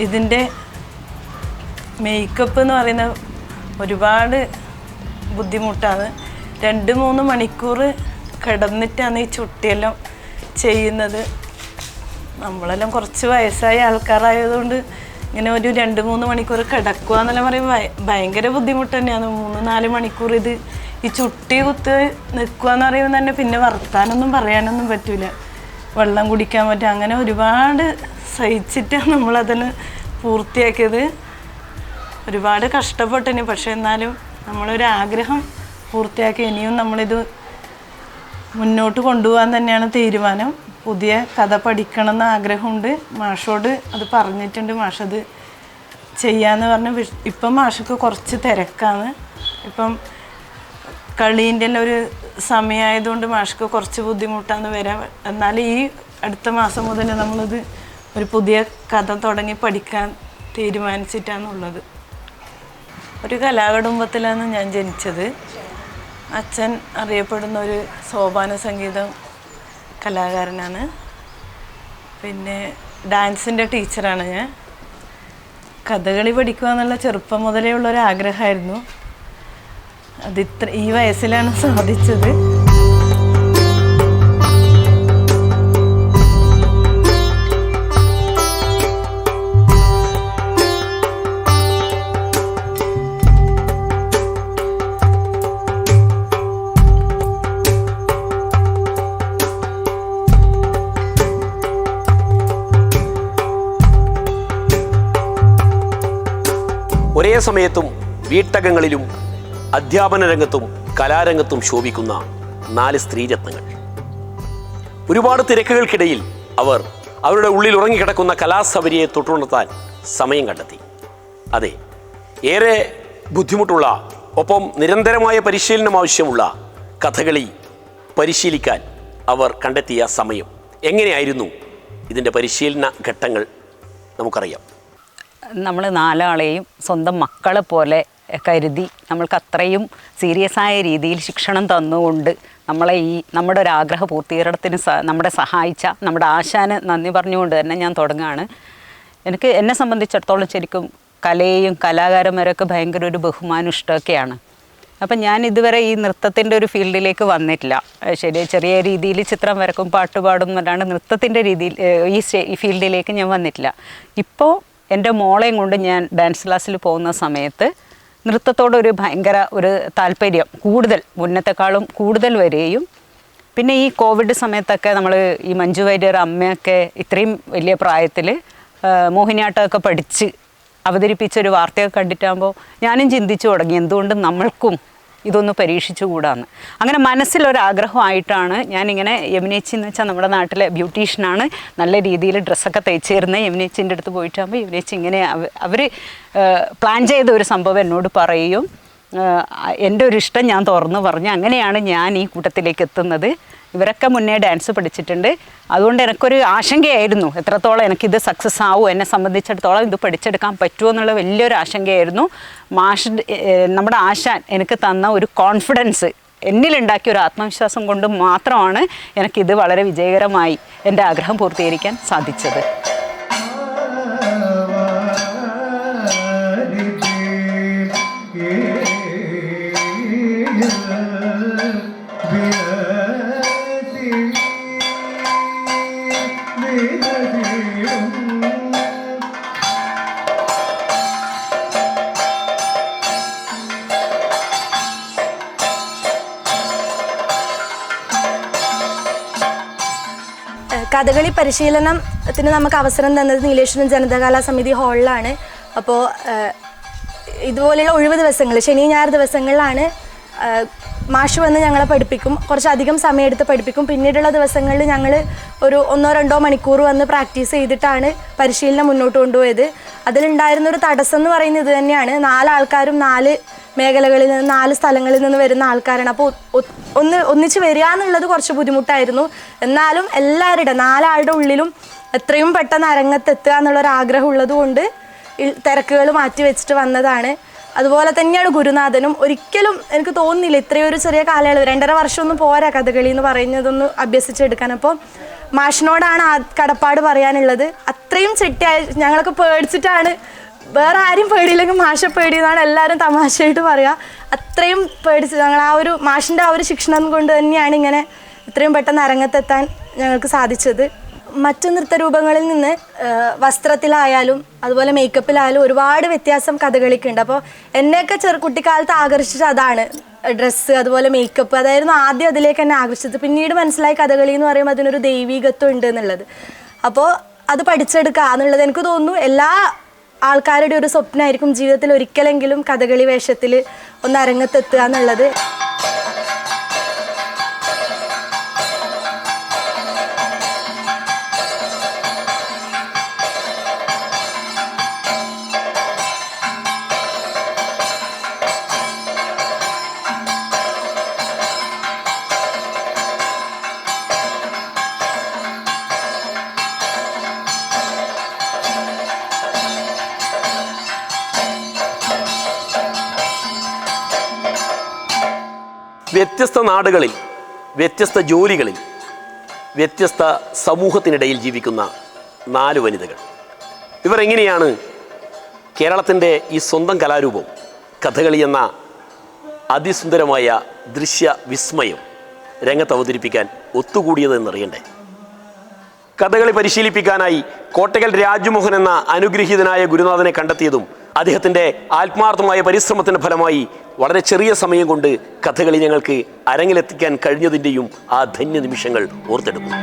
ഇതിൻ്റെ മേക്കപ്പ് എന്ന് പറയുന്ന ഒരുപാട് ബുദ്ധിമുട്ടാണ്. 2-3 മണിക്കൂർ കിടന്നിട്ടാണ് ഈ ചുട്ടിയെല്ലാം ചെയ്യുന്നത്. നമ്മളെല്ലാം കുറച്ച് വയസ്സായ ആൾക്കാരായതുകൊണ്ട് ഇങ്ങനെ ഒരു 2-3 മണിക്കൂർ കിടക്കുക എന്നെല്ലാം പറയുമ്പോൾ ഭയങ്കര ബുദ്ധിമുട്ട് തന്നെയാണ്. 3-4 മണിക്കൂർ ഈ ചുട്ടി കുത്ത് നിൽക്കുക എന്ന് പറയുമ്പോൾ തന്നെ പിന്നെ വർത്താനൊന്നും പറയാനൊന്നും പറ്റില്ല, വെള്ളം കുടിക്കാൻ പറ്റും. അങ്ങനെ ഒരുപാട് സഹിച്ചിട്ടാണ് നമ്മളതിന് പൂർത്തിയാക്കിയത്. ഒരുപാട് കഷ്ടപ്പെട്ടിന്. പക്ഷെ എന്നാലും നമ്മളൊരാഗ്രഹം പൂർത്തിയാക്കി. ഇനിയും നമ്മളിത് മുന്നോട്ട് കൊണ്ടുപോകാൻ തന്നെയാണ് തീരുമാനം. പുതിയ കഥ പഠിക്കണമെന്ന് ആഗ്രഹമുണ്ട്. മാഷോട് അത് പറഞ്ഞിട്ടുണ്ട്. മാഷത് ചെയ്യാമെന്ന് പറഞ്ഞ് ഇപ്പം മാഷക്ക് കുറച്ച് തിരക്കാണ്. ഇപ്പം കളീൻ്റെ എല്ലാം ഒരു സമയമായതുകൊണ്ട് മാഷക്ക് കുറച്ച് ബുദ്ധിമുട്ടാണ് വരാൻ. എന്നാൽ ഈ അടുത്ത മാസം മുതൽ നമ്മളിത് ഒരു പുതിയ കഥ തുടങ്ങി പഠിക്കാൻ തീരുമാനിച്ചിട്ടാണുള്ളത്. ഒരു കലാകുടുംബത്തിലാണ് ഞാൻ ജനിച്ചത്. അച്ഛൻ അറിയപ്പെടുന്ന ഒരു സോപാന സംഗീതം കലാകാരനാണ്. പിന്നെ ഡാൻസിൻ്റെ ടീച്ചറാണ് ഞാൻ. കഥകളി പഠിക്കുക എന്നുള്ള ചെറുപ്പം മുതലേ ഉള്ളൊരാഗ്രഹമായിരുന്നു. ഈ വയസ്സിലാണ് സാധിച്ചത്. ഒരേ സമയത്തും വീട്ടകങ്ങളിലും അധ്യാപന രംഗത്തും കലാരംഗത്തും ശോഭിക്കുന്ന 4 സ്ത്രീരത്നങ്ങൾ. ഒരുപാട് തിരക്കുകൾക്കിടയിൽ അവർ അവരുടെ ഉള്ളിൽ ഉറങ്ങിക്കിടക്കുന്ന കലാസബരിയെ തൊട്ടുണർത്താൻ സമയം കണ്ടെത്തി. അതെ, ഏറെ ബുദ്ധിമുട്ടുള്ള ഒപ്പം നിരന്തരമായ പരിശീലനം ആവശ്യമുള്ള കഥകളി പരിശീലിക്കാൻ അവർ കണ്ടെത്തിയ സമയം എങ്ങനെയായിരുന്നു? ഇതിൻ്റെ പരിശീലന ഘട്ടങ്ങൾ നമുക്കറിയാം. നമ്മൾ 4 ആളെയും സ്വന്തം മക്കളെ പോലെ കരുതി നമ്മൾക്ക് അത്രയും സീരിയസ് ആയ രീതിയിൽ ശിക്ഷണം തന്നുകൊണ്ട് നമ്മുടെ ഒരു ആഗ്രഹ പൂർത്തീകരണത്തിന് നമ്മളെ സഹായിച്ച നമ്മുടെ ആശാന് നന്ദി പറഞ്ഞുകൊണ്ട് തന്നെ ഞാൻ തുടങ്ങുകയാണ്. എന്നെ സംബന്ധിച്ചിടത്തോളം ശരിക്കും കലയെയും കലാകാരന്മാരൊക്കെ ഭയങ്കര ഒരു ബഹുമാനം ഇഷ്ടമൊക്കെയാണ്. അപ്പം ഞാൻ ഇതുവരെ ഈ നൃത്തത്തിൻ്റെ ഒരു ഫീൽഡിലേക്ക് വന്നിട്ടില്ല. ചെറിയ രീതിയിൽ ചിത്രം വരക്കും, പാട്ടുപാടും എന്നല്ലാണ്ട് നൃത്തത്തിൻ്റെ രീതിയിൽ ഈ ഫീൽഡിലേക്ക് ഞാൻ വന്നിട്ടില്ല. ഇപ്പോൾ എൻ്റെ മോളെയും കൊണ്ട് ഞാൻ ഡാൻസ് ക്ലാസ്സിൽ പോകുന്ന സമയത്ത് നൃത്തത്തോടൊരു ഭയങ്കര ഒരു താല്പര്യം മുന്നത്തെക്കാളും കൂടുതൽ വരികയും, പിന്നെ ഈ കോവിഡ് സമയത്തൊക്കെ നമ്മൾ ഈ മഞ്ജു വാര്യർ അമ്മയൊക്കെ ഇത്രയും വലിയ പ്രായത്തിൽ മോഹിനിയാട്ടമൊക്കെ പഠിച്ച് അവതരിപ്പിച്ചൊരു വാർത്തയൊക്കെ കണ്ടിട്ടാകുമ്പോൾ ഞാനും ചിന്തിച്ചു തുടങ്ങി എന്തുകൊണ്ട് നമ്മൾക്കും ഇതൊന്ന് പരീക്ഷിച്ചുകൂടാന്ന്. അങ്ങനെ മനസ്സിലൊരാഗ്രഹമായിട്ടാണ് ഞാനിങ്ങനെ യമുനേച്ചി എന്ന് വെച്ചാൽ നമ്മുടെ നാട്ടിലെ ബ്യൂട്ടീഷ്യനാണ്, നല്ല രീതിയിൽ ഡ്രസ്സൊക്കെ തയ്ച്ചു തരുന്നത്. യമുനേച്ചിൻ്റെ അടുത്ത് പോയിട്ടാകുമ്പോൾ യമുനേച്ചി ഇങ്ങനെ അവർ പ്ലാൻ ചെയ്ത ഒരു സംഭവം എന്നോട് പറയുകയും എൻ്റെ ഒരു ഇഷ്ടം ഞാൻ തുറന്നു പറഞ്ഞു. അങ്ങനെയാണ് ഞാൻ ഈ കൂട്ടത്തിലേക്ക് എത്തുന്നത്. ഇവരൊക്കെ മുന്നേ ഡാൻസ് പഠിച്ചിട്ടുണ്ട്. അതുകൊണ്ട് എനിക്കൊരു ആശങ്കയായിരുന്നു എത്രത്തോളം എനിക്കിത് സക്സസ് ആവുമോ, എന്നെ സംബന്ധിച്ചിടത്തോളം ഇത് പഠിച്ചെടുക്കാൻ പറ്റുമോ എന്നുള്ള വലിയൊരു ആശങ്കയായിരുന്നു. നമ്മുടെ ആശാൻ എനിക്ക് തന്ന ഒരു കോൺഫിഡൻസ്, എന്നിലുണ്ടാക്കിയ ഒരു ആത്മവിശ്വാസം കൊണ്ട് മാത്രമാണ് എനിക്കിത് വളരെ വിജയകരമായി എൻ്റെ ആഗ്രഹം പൂർത്തീകരിക്കാൻ സാധിച്ചത്. കഥകളി പരിശീലനത്തിന് നമുക്ക് അവസരം തന്നത് നീലേശ്വരം ജനതാകലാ സമിതി ഹാളിലാണ്. അപ്പോൾ ഇതുപോലെയുള്ള ഒഴിവ് ദിവസങ്ങൾ, ശനി ഞായർ ദിവസങ്ങളിലാണ് മാഷ് വന്ന് ഞങ്ങളെ പഠിപ്പിക്കും. കുറച്ചധികം സമയമെടുത്ത് പഠിപ്പിക്കും. പിന്നീടുള്ള ദിവസങ്ങളിൽ ഞങ്ങൾ ഒരു 1-2 മണിക്കൂർ വന്ന് പ്രാക്ടീസ് ചെയ്തിട്ടാണ് പരിശീലനം മുന്നോട്ട് കൊണ്ടുപോയത്. അതിലുണ്ടായിരുന്നൊരു തടസ്സം എന്ന് പറയുന്നത് ഇത് തന്നെയാണ്. 4 ആൾക്കാരും 4 മേഖലകളിൽ നിന്ന് 4 സ്ഥലങ്ങളിൽ നിന്ന് വരുന്ന ആൾക്കാരാണ്. അപ്പോൾ ഒന്നിച്ച് വരിക എന്നുള്ളത് കുറച്ച് ബുദ്ധിമുട്ടായിരുന്നു. എന്നാലും എല്ലാവരുടെ 4 ആളുടെ ഉള്ളിലും എത്രയും പെട്ടെന്ന് അരങ്ങത്തെത്തുക എന്നുള്ളൊരാഗ്രഹം ഉള്ളത് കൊണ്ട് തിരക്കുകൾ മാറ്റി വെച്ചിട്ട് വന്നതാണ്. അതുപോലെ തന്നെയാണ് ഗുരുനാഥനും. ഒരിക്കലും എനിക്ക് തോന്നുന്നില്ല ഇത്രയൊരു ചെറിയ കാലയളവ് 2.5 വർഷമൊന്നും പോരാ കഥകളി എന്ന് പറയുന്നതൊന്ന് അഭ്യസിച്ചെടുക്കാൻ. അപ്പോൾ മാഷിനോടാണ് ആ കടപ്പാട് പറയാനുള്ളത്. അത്രയും ചിട്ടയായി ഞങ്ങളൊക്കെ പേടിച്ചിട്ടാണ്, വേറെ ആരും പേടിയില്ലെങ്കിൽ മാഷെ പേടിയെന്നാണ് എല്ലാവരും തമാശയായിട്ട് പറയുക. അത്രയും പേടിച്ച് ഞങ്ങൾ ആ ഒരു മാഷിൻ്റെ ആ ഒരു ശിക്ഷണം കൊണ്ട് തന്നെയാണ് ഇങ്ങനെ ഇത്രയും പെട്ടെന്ന് അരങ്ങത്തെത്താൻ ഞങ്ങൾക്ക് സാധിച്ചത്. മറ്റു നൃത്തരൂപങ്ങളിൽ നിന്ന് വസ്ത്രത്തിലായാലും അതുപോലെ മേക്കപ്പിലായാലും ഒരുപാട് വ്യത്യാസം കഥകളിക്കുണ്ട്. അപ്പോൾ എന്നെയൊക്കെ കുട്ടിക്കാലത്ത് ആകർഷിച്ചത് അതാണ്, ഡ്രസ്സ് അതുപോലെ മേക്കപ്പ്. അതായിരുന്നു ആദ്യം അതിലേക്ക് എന്നെ ആകർഷിച്ചത്. പിന്നീട് മനസ്സിലായി കഥകളി എന്ന് പറയുമ്പോൾ അതിനൊരു ദൈവികത്വം ഉണ്ട് എന്നുള്ളത്. അപ്പോൾ അത് പഠിച്ചെടുക്കുക എന്നുള്ളത് എനിക്ക് തോന്നുന്നു എല്ലാ ആൾക്കാരുടെ ഒരു സ്വപ്നമായിരിക്കും, ജീവിതത്തിൽ ഒരിക്കലെങ്കിലും കഥകളി വേഷത്തിൽ ഒന്ന് അരങ്ങത്തെത്തുക എന്നുള്ളത്. വ്യത്യസ്ത നാടുകളിൽ, വ്യത്യസ്ത ജോലികളിൽ, വ്യത്യസ്ത സമൂഹത്തിനിടയിൽ ജീവിക്കുന്ന 4 വനിതകൾ. ഇവർ എങ്ങനെയാണ് കേരളത്തിൻ്റെ ഈ സ്വന്തം കലാരൂപം കഥകളി എന്ന അതിസുന്ദരമായ ദൃശ്യ വിസ്മയം രംഗത്ത് അവതരിപ്പിക്കാൻ ഒത്തുകൂടിയതെന്നറിയണ്ടേ? കഥകളി പരിശീലിപ്പിക്കാനായി കോട്ടക്കൽ രാജ്മോഹൻ എന്ന അനുഗ്രഹീതനായ ഗുരുനാഥനെ കണ്ടെത്തിയതും അദ്ദേഹത്തിൻ്റെ ആത്മാർത്ഥമായ പരിശ്രമത്തിൻ്റെ ഫലമായി വളരെ ചെറിയ സമയം കൊണ്ട് കഥകളി ഞങ്ങൾക്ക് അരങ്ങിലെത്തിക്കാൻ കഴിഞ്ഞതിൻ്റെയും ആ ധന്യ നിമിഷങ്ങൾ ഓർത്തെടുക്കുന്നു.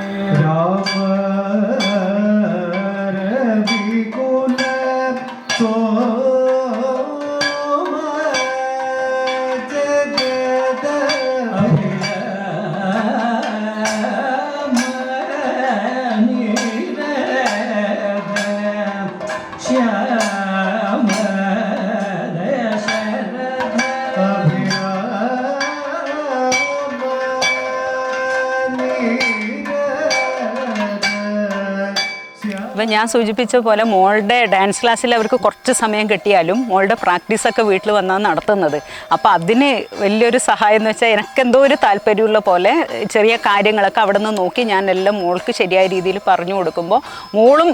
അപ്പം ഞാൻ സൂചിപ്പിച്ച പോലെ മോളുടെ ഡാൻസ് ക്ലാസ്സിൽ അവർക്ക് കുറച്ച് സമയം കിട്ടിയാലും മോളുടെ പ്രാക്ടീസൊക്കെ വീട്ടിൽ വന്നാണ് നടത്തുന്നത്. അപ്പോൾ അതിന് വലിയൊരു സഹായം എന്ന് വെച്ചാൽ എനിക്കെന്തോ ഒരു താല്പര്യമുള്ള പോലെ ചെറിയ കാര്യങ്ങളൊക്കെ അവിടെ നിന്ന് നോക്കി ഞാനെല്ലാം മോൾക്ക് ശരിയായ രീതിയിൽ പറഞ്ഞു കൊടുക്കുമ്പോൾ മോളും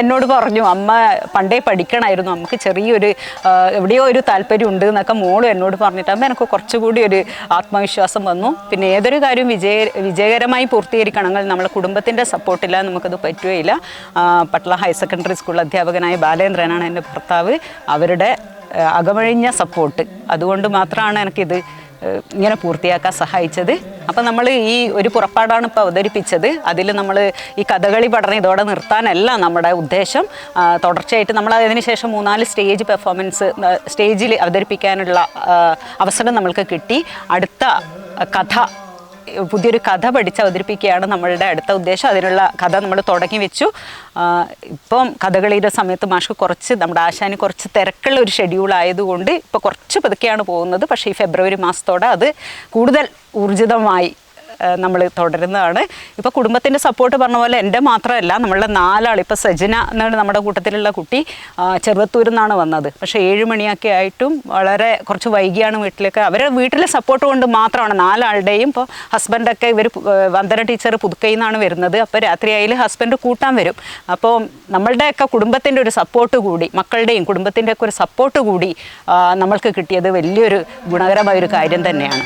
എന്നോട് പറഞ്ഞു, അമ്മ പണ്ടേ പഠിക്കണമായിരുന്നു, നമുക്ക് ചെറിയൊരു എവിടെയോ ഒരു താല്പര്യം ഉണ്ട് എന്നൊക്കെ മോളും എന്നോട് പറഞ്ഞിട്ടാകുമ്പോൾ എനിക്ക് കുറച്ചുകൂടി ഒരു ആത്മവിശ്വാസം വന്നു. പിന്നെ ഏതൊരു കാര്യം വിജയകരമായി പൂർത്തീകരിക്കണമെങ്കിൽ നമ്മളെ കുടുംബത്തിൻ്റെ സപ്പോർട്ടില്ലാതെ നമുക്കത് പറ്റുകയില്ല. പട്ള ഹയർ സെക്കൻഡറി സ്കൂൾ അധ്യാപകനായ ബാലേന്ദ്രനാണ് എൻ്റെ ഭർത്താവ്. അവരുടെ അകമഴിഞ്ഞ സപ്പോർട്ട് അതുകൊണ്ട് മാത്രമാണ് എനിക്കിത് ഇങ്ങനെ പൂർത്തിയാക്കാൻ സഹായിച്ചത്. അപ്പം നമ്മൾ ഈ ഒരു പുറപ്പാടാണ് ഇപ്പോൾ അവതരിപ്പിച്ചത്. അതിൽ നമ്മൾ ഈ കഥകളി പഠനം ഇതോടെ നിർത്താനല്ല നമ്മുടെ ഉദ്ദേശം. തുടർച്ചയായിട്ട് നമ്മൾ അതിന് ശേഷം 3-4 സ്റ്റേജ് പെർഫോമൻസ് സ്റ്റേജിൽ അവതരിപ്പിക്കാനുള്ള അവസരം നമ്മൾക്ക് കിട്ടി. അടുത്ത പുതിയൊരു കഥ പഠിച്ച് അവതരിപ്പിക്കുകയാണ് നമ്മളുടെ അടുത്ത ഉദ്ദേശം. അതിനുള്ള കഥ നമ്മൾ തുടങ്ങി വെച്ചു. ഇപ്പം കഥകളിയുടെ സമയത്ത് മാഷ്ക്ക് കുറച്ച് നമ്മുടെ ആശാന് കുറച്ച് തിരക്കുള്ള ഒരു ഷെഡ്യൂൾ ആയതുകൊണ്ട് ഇപ്പോൾ കുറച്ച് പതുക്കെയാണ് പോകുന്നത്. പക്ഷേ ഈ ഫെബ്രുവരി മാസത്തോടെ അത് കൂടുതൽ ഊർജിതമായി നമ്മൾ തുടരുന്നതാണ്. ഇപ്പോൾ കുടുംബത്തിൻ്റെ സപ്പോർട്ട് പറഞ്ഞ പോലെ എൻ്റെ മാത്രമല്ല, നമ്മളുടെ 4 ആൾ. ഇപ്പോൾ സജന എന്നാണ് നമ്മുടെ കൂട്ടത്തിലുള്ള കുട്ടി, ചെറുവത്തൂരിൽ നിന്നാണ് വന്നത്. പക്ഷേ 7 മണിയൊക്കെ ആയിട്ടും വളരെ കുറച്ച് വൈകിയാണ് വീട്ടിലേക്ക്. അവരെ വീട്ടിലെ സപ്പോർട്ട് കൊണ്ട് മാത്രമാണ് 4 ആളുടെയും. ഇപ്പോൾ ഹസ്ബൻഡൊക്കെ ഇവർ വന്ദന ടീച്ചർ പുതുക്കയിൽ നിന്നാണ് വരുന്നത്. അപ്പോൾ രാത്രിയായാലും ഹസ്ബൻഡ് കൂട്ടാൻ വരും. അപ്പോൾ നമ്മളുടെയൊക്കെ കുടുംബത്തിൻ്റെ ഒരു സപ്പോർട്ട് കൂടി, മക്കളുടെയും കുടുംബത്തിൻ്റെയൊക്കെ ഒരു സപ്പോർട്ട് കൂടി നമ്മൾക്ക് കിട്ടിയത് വലിയൊരു ഗുണകരമായൊരു കാര്യം തന്നെയാണ്.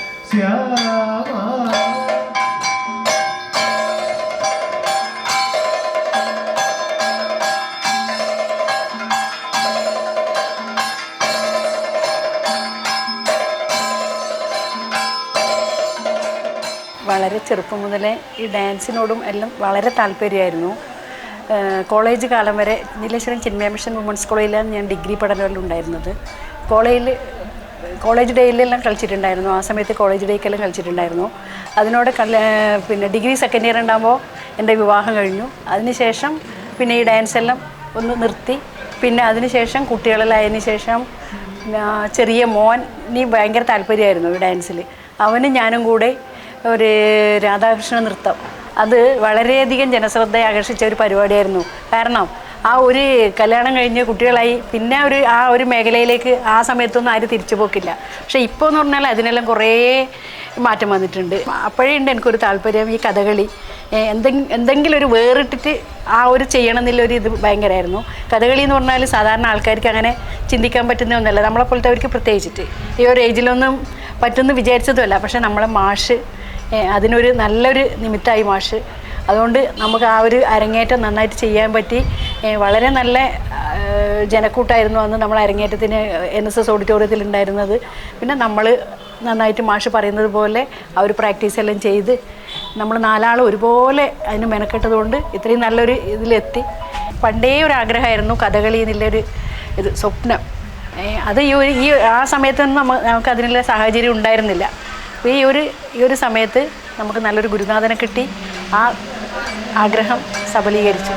വളരെ ചെറുപ്പം മുതലേ ഈ ഡാൻസിനോടും എല്ലാം വളരെ താല്പര്യമായിരുന്നു. കോളേജ് കാലം വരെ നീലേശ്വരം ചിന്മയ മിഷൻ വുമൻസ് കോളേജിലാണ് ഞാൻ ഡിഗ്രി പഠനമെല്ലാം ഉണ്ടായിരുന്നത്. കോളേജ് ഡേയിലെല്ലാം കളിച്ചിട്ടുണ്ടായിരുന്നു. ആ സമയത്ത് കോളേജ് ഡേക്കെല്ലാം കളിച്ചിട്ടുണ്ടായിരുന്നു. അതിനോട് പിന്നെ ഡിഗ്രി സെക്കൻഡ് ഇയർ ഉണ്ടാകുമ്പോൾ എൻ്റെ വിവാഹം കഴിഞ്ഞു. അതിനുശേഷം പിന്നെ ഈ ഡാൻസെല്ലാം ഒന്ന് നിർത്തി. പിന്നെ അതിനുശേഷം കുട്ടികളെല്ലാം ആയതിനു ശേഷം ചെറിയ മോന് ഭയങ്കര താല്പര്യമായിരുന്നു ഈ ഡാൻസിൽ. അവനും ഞാനും കൂടെ ഒരു രാധാകൃഷ്ണ നൃത്തം, അത് വളരെയധികം ജനശ്രദ്ധയെ ആകർഷിച്ച ഒരു പരിപാടിയായിരുന്നു. കാരണം ആ ഒരു കല്യാണം കഴിഞ്ഞ് കുട്ടികളായി പിന്നെ ആ ഒരു മേഖലയിലേക്ക് ആ സമയത്തൊന്നും ആരും തിരിച്ചു പോക്കില്ല. പക്ഷേ ഇപ്പോൾ എന്ന് പറഞ്ഞാൽ അതിനെല്ലാം കുറേ മാറ്റം വന്നിട്ടുണ്ട്. അപ്പോഴേ ഉണ്ട് എനിക്കൊരു താല്പര്യം ഈ കഥകളി എന്തെങ്കിലും ഒരു വേറിട്ടിട്ട് ആ ഒരു ചെയ്യണം എന്നുള്ളൊരു ഇത് ഭയങ്കരമായിരുന്നു. കഥകളി എന്ന് പറഞ്ഞാൽ സാധാരണ ആൾക്കാർക്ക് അങ്ങനെ ചിന്തിക്കാൻ പറ്റുന്ന ഒന്നുമല്ല. നമ്മളെപ്പോലത്തെ പ്രത്യേകിച്ചിട്ട് ഈ ഒരു ഏജിലൊന്നും പറ്റുമെന്ന് വിചാരിച്ചതുമല്ല. പക്ഷേ നമ്മളെ മാഷ് അതിനൊരു നല്ലൊരു നിമിത്തമായി മാഷ്. അതുകൊണ്ട് നമുക്ക് ആ ഒരു അരങ്ങേറ്റം നന്നായിട്ട് ചെയ്യാൻ പറ്റി. വളരെ നല്ല ജനക്കൂട്ടായിരുന്നു അന്ന് നമ്മൾ അരങ്ങേറ്റത്തിന് NSS ഓഡിറ്റോറിയത്തിൽ ഉണ്ടായിരുന്നത്. പിന്നെ നമ്മൾ നന്നായിട്ട് മാഷ് പറയുന്നത് പോലെ ആ ഒരു പ്രാക്ടീസ് എല്ലാം ചെയ്ത് നമ്മൾ 4 ആൾ ഒരുപോലെ അതിന് മെനക്കെട്ടതുകൊണ്ട് ഇത്രയും നല്ലൊരു ഇതിലെത്തി. പണ്ടേ ഒരു ആഗ്രഹമായിരുന്നു കഥകളി എന്നുള്ളൊരു സ്വപ്നം. അത് ഈ ആ സമയത്തൊന്നും നമുക്ക് അതിനുള്ള സാഹചര്യം ഉണ്ടായിരുന്നില്ല. അപ്പോൾ ഈ ഒരു സമയത്ത് നമുക്ക് നല്ലൊരു ഗുരുനാഥനെ കിട്ടി. ആ ആഗ്രഹം സബലീകരിച്ചു.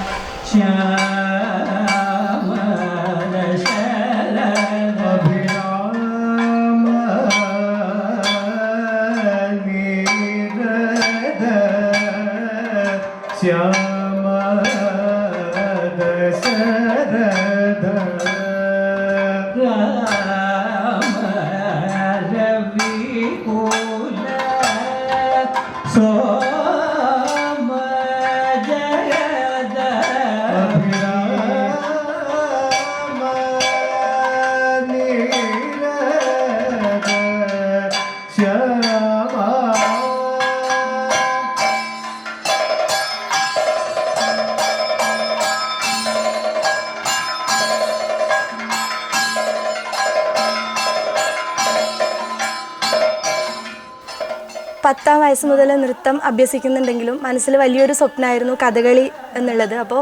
പത്താം വയസ്സ് മുതൽ നൃത്തം അഭ്യസിക്കുന്നുണ്ടെങ്കിലും മനസ്സിൽ വലിയൊരു സ്വപ്നമായിരുന്നു കഥകളി എന്നുള്ളത്. അപ്പോൾ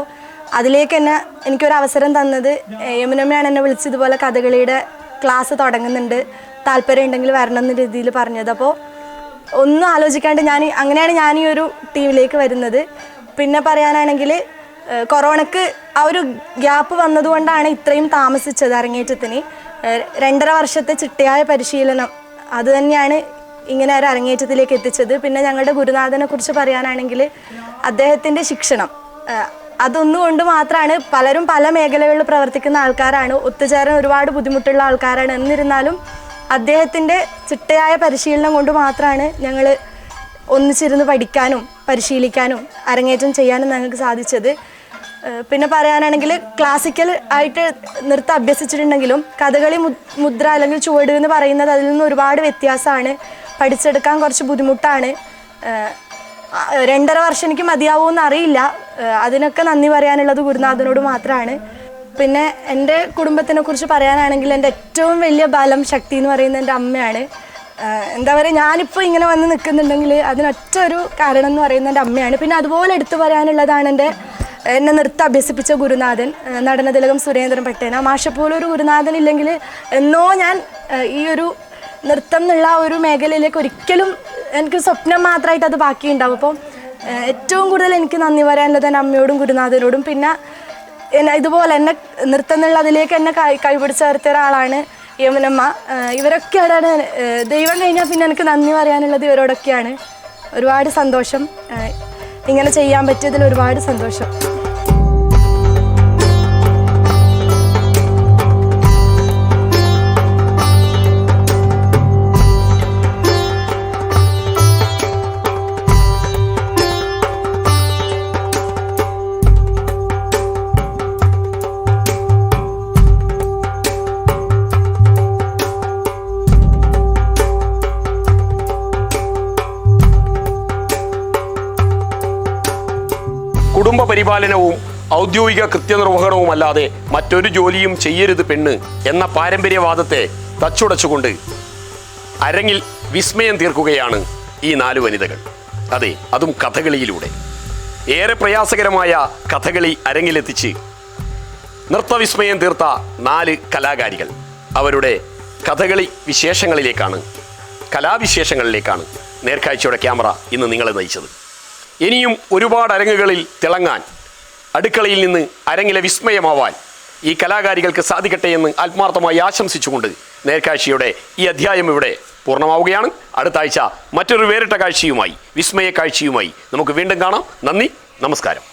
അതിലേക്ക് തന്നെ എനിക്കൊരു അവസരം തന്നത് യമുനമ്മയാണ് എന്നെ വിളിച്ച് ഇതുപോലെ കഥകളിയുടെ ക്ലാസ് തുടങ്ങുന്നുണ്ട്, താല്പര്യം ഉണ്ടെങ്കിൽ വരണം എന്ന രീതിയിൽ പറഞ്ഞത്. അപ്പോൾ ഒന്നും ആലോചിക്കാണ്ട് അങ്ങനെയാണ് ഞാൻ ഈ ഒരു ടീമിലേക്ക് വരുന്നത്. പിന്നെ പറയാനാണെങ്കിൽ കൊറോണക്ക് ആ ഒരു ഗ്യാപ്പ് വന്നതുകൊണ്ടാണ് ഇത്രയും താമസിച്ചത് അരങ്ങേറ്റത്തിന്. 2.5 വർഷത്തെ ചിട്ടയായ പരിശീലനം അത് തന്നെയാണ് ഇങ്ങനെ ഒരു അരങ്ങേറ്റത്തിലേക്ക് എത്തിച്ചത്. പിന്നെ ഞങ്ങളുടെ ഗുരുനാഥനെ കുറിച്ച് പറയാനാണെങ്കിൽ അദ്ദേഹത്തിൻ്റെ ശിക്ഷണം അതൊന്നുകൊണ്ട് മാത്രമാണ്. പലരും പല മേഖലകളിൽ പ്രവർത്തിക്കുന്ന ആൾക്കാരാണ്, ഒത്തുചേരാൻ ഒരുപാട് ബുദ്ധിമുട്ടുള്ള ആൾക്കാരാണ്. എന്നിരുന്നാലും അദ്ദേഹത്തിൻ്റെ ചിട്ടയായ പരിശീലനം കൊണ്ട് മാത്രമാണ് ഞങ്ങൾ ഒന്നിച്ചിരുന്ന് പഠിക്കാനും പരിശീലിക്കാനും അരങ്ങേറ്റം ചെയ്യാനും ഞങ്ങൾക്ക് സാധിച്ചത്. പിന്നെ പറയാനാണെങ്കിൽ ക്ലാസിക്കൽ ആയിട്ട് നൃത്തം അഭ്യസിച്ചിട്ടുണ്ടെങ്കിലും കഥകളി മുദ്ര അല്ലെങ്കിൽ ചുവട് എന്ന് പറയുന്നത് അതിൽ നിന്ന് ഒരുപാട് വ്യത്യാസമാണ്. പഠിച്ചെടുക്കാൻ കുറച്ച് ബുദ്ധിമുട്ടാണ്. 2.5 വർഷം എനിക്ക് മതിയാവുമെന്ന് അറിയില്ല. അതിനൊക്കെ നന്ദി പറയാനുള്ളത് ഗുരുനാഥനോട് മാത്രമാണ്. പിന്നെ എൻ്റെ കുടുംബത്തിനെ കുറിച്ച് പറയാനാണെങ്കിൽ എൻ്റെ ഏറ്റവും വലിയ ബലം ശക്തി എന്ന് പറയുന്നത് എൻ്റെ അമ്മയാണ്. എന്താ പറയുക, ഞാനിപ്പോൾ ഇങ്ങനെ വന്ന് നിൽക്കുന്നുണ്ടെങ്കിൽ അതിനൊറ്റ ഒരു കാരണം എന്ന് പറയുന്നത് എൻ്റെ അമ്മയാണ്. പിന്നെ അതുപോലെ എടുത്തു പറയാനുള്ളതാണ് എന്നെ നൃത്തം അഭ്യസിപ്പിച്ച ഗുരുനാഥൻ, നടനതിലകം സുരേന്ദ്രൻ പട്ടേന. മാഷെപ്പോലൊരു ഗുരുനാഥൻ ഇല്ലെങ്കിൽ എന്നോ ഞാൻ ഈ ഒരു നൃത്തം എന്നുള്ള ഒരു മേഖലയിലേക്ക് ഒരിക്കലും എനിക്ക് സ്വപ്നം മാത്രമായിട്ട് അത് ബാക്കിയുണ്ടാവും. അപ്പം ഏറ്റവും കൂടുതൽ എനിക്ക് നന്ദി പറയാനുള്ളത് എൻ്റെ അമ്മയോടും ഗുരുനാഥനോടും. പിന്നെ ഇതുപോലെ എന്നെ നൃത്തം എന്നുള്ള അതിലേക്ക് എന്നെ കൈപിടിച്ച് ചേർത്ത ഒരാളാണ് യമുനമ്മ. ഇവരൊക്കെയാണ് ദൈവം കഴിഞ്ഞാൽ പിന്നെ എനിക്ക് നന്ദി പറയാനുള്ളത് ഇവരോടൊക്കെയാണ്. ഒരുപാട് സന്തോഷം, ഇങ്ങനെ ചെയ്യാൻ പറ്റിയതിൽ ഒരുപാട് സന്തോഷം. കുടുംബ പരിപാലനവും ഔദ്യോഗിക കൃത്യനിർവഹണവുമല്ലാതെ മറ്റൊരു ജോലിയും ചെയ്യരുത് പെണ്ണ് എന്ന പാരമ്പര്യവാദത്തെ തച്ചുടച്ചുകൊണ്ട് അരങ്ങിൽ വിസ്മയം തീർക്കുകയാണ് ഈ 4 വനിതകൾ. അതെ, അതും കഥകളിയിലൂടെ. ഏറെ പ്രയാസകരമായ കഥകളി അരങ്ങിലെത്തിച്ച് നൃത്തവിസ്മയം തീർത്ത 4 കലാകാരികൾ. അവരുടെ കഥകളി വിശേഷങ്ങളിലേക്കാണ്, കലാവിശേഷങ്ങളിലേക്കാണ് നേർക്കാഴ്ചയുടെ ക്യാമറ ഇന്ന് നിങ്ങളെ നയിച്ചത്. ഇനിയും ഒരുപാട് അരങ്ങുകളിൽ തിളങ്ങാൻ, അടുക്കളയിൽ നിന്ന് അരങ്ങിലെ വിസ്മയമാവാൻ ഈ കലാകാരികൾക്ക് സാധിക്കട്ടെ എന്ന് ആത്മാർത്ഥമായി ആശംസിച്ചുകൊണ്ട് നേർക്കാഴ്ചയുടെ ഈ അധ്യായം ഇവിടെ പൂർണ്ണമാവുകയാണ്. അടുത്ത ആഴ്ച മറ്റൊരു വേറിട്ട കാഴ്ചയുമായി, വിസ്മയ കാഴ്ചയുമായി നമുക്ക് വീണ്ടും കാണാം. നന്ദി, നമസ്കാരം.